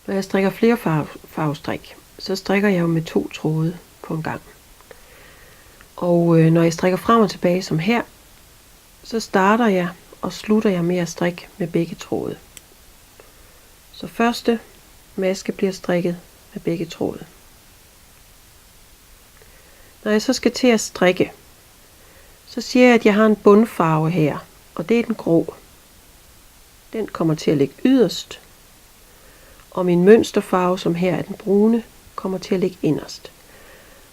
Når jeg strikker flere farvestrik, så strikker jeg jo med 2 tråde på en gang. Og når jeg strikker frem og tilbage som her, så starter jeg og slutter jeg med at strikke med begge tråde. Så første maske bliver strikket med begge tråde. Når jeg så skal til at strikke, så siger jeg, at jeg har en bundfarve her, og det er den grå. Den kommer til at ligge yderst, og min mønsterfarve, som her er den brune, kommer til at ligge inderst.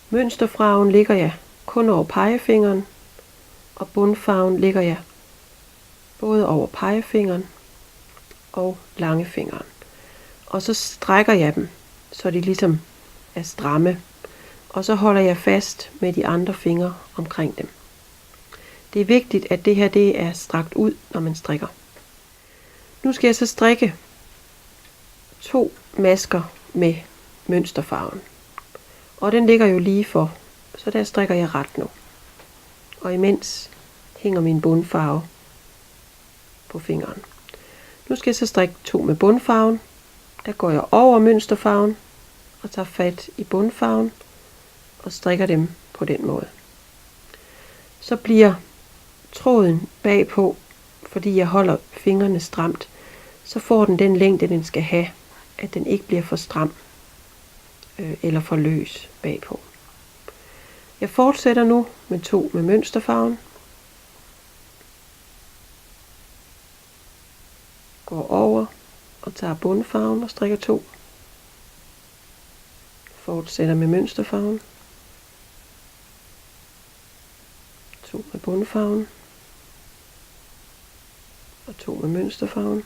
Mønsterfarven ligger jeg kun over pegefingeren, og bundfarven ligger jeg både over pegefingeren og langefingeren. Og så strækker jeg dem, så de ligesom er stramme, og så holder jeg fast med de andre fingre omkring dem. Det er vigtigt, at det her det er strakt ud, når man strikker. Nu skal jeg så strikke 2 masker med mønsterfarven. Og den ligger jo lige for, så der strikker jeg ret nu. Og imens hænger min bundfarve på fingeren. Nu skal jeg så strikke 2 med bundfarven. Der går jeg over mønsterfarven og tager fat i bundfarven og strikker dem på den måde. Så bliver tråden bagpå, fordi jeg holder fingrene stramt, så får den længde den skal have, at den ikke bliver for stram eller for løs bagpå. Jeg fortsætter nu med 2 med mønsterfarven. Går over og tager bundfarven og strikker 2. Fortsætter med mønsterfarven. 2 med bundfarven. Og 2 med mønsterfarven.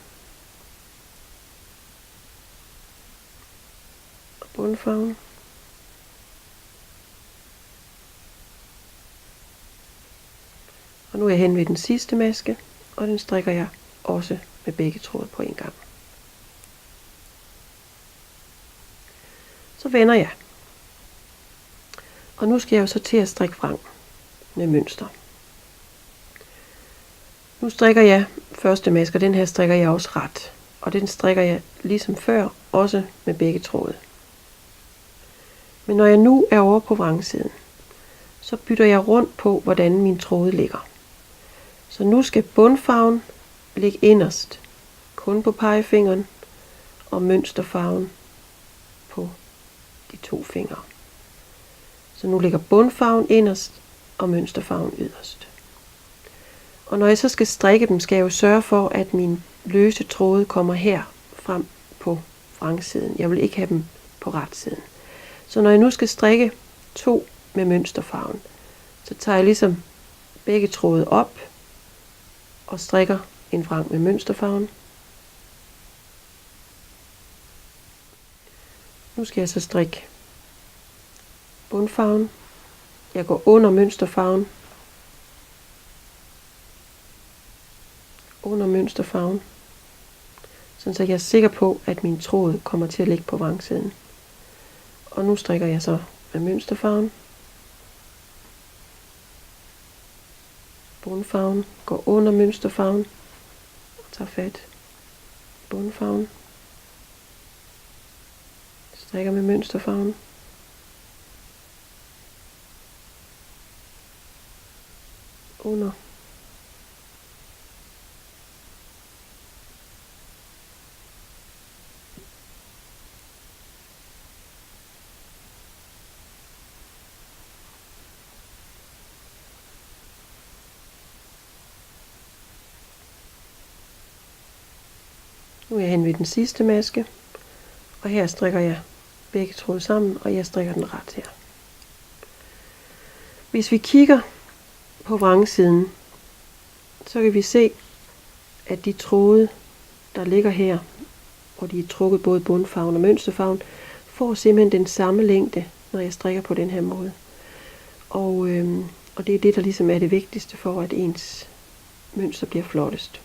Og bundfarven. Og nu er jeg hen ved den sidste maske, og den strikker jeg også med begge tråde på en gang. Så vender jeg. Og nu skal jeg jo så til at strikke frem med mønster. Nu strikker jeg første maske, og den her strikker jeg også ret. Og den strikker jeg ligesom før, også med begge tråde. Men når jeg nu er over på vrangsiden, så bytter jeg rundt på, hvordan min tråde ligger. Så nu skal bundfarven ligge inderst, kun på pegefingeren, og mønsterfarven på de 2 fingre. Så nu ligger bundfarven inderst, og mønsterfarven yderst. Og når jeg så skal strikke dem, skal jeg jo sørge for, at mine løse tråde kommer her frem på vrangsiden. Jeg vil ikke have dem på retsiden. Så når jeg nu skal strikke 2 med mønsterfarven, så tager jeg ligesom begge tråde op og strikker en vrang med mønsterfarven. Nu skal jeg så strikke bundfarven. Jeg går under mønsterfarven. Under mønsterfarven. Sådan så jeg er sikker på, at min tråd kommer til at ligge på vrangsiden. Og nu strikker jeg så med mønsterfarven. Bundfarven går under mønsterfarven og tager fat i bundfarven. Strikker med mønsterfarven. Under. Nu er jeg hen ved den sidste maske, og her strikker jeg begge tråde sammen, og jeg strikker den ret her. Hvis vi kigger på vrangsiden, så kan vi se, at de tråde, der ligger her, hvor de er trukket både bundfarven og mønsterfarven, får simpelthen den samme længde, når jeg strikker på den her måde. Og det er det, der ligesom er det vigtigste for, at ens mønster bliver flottest.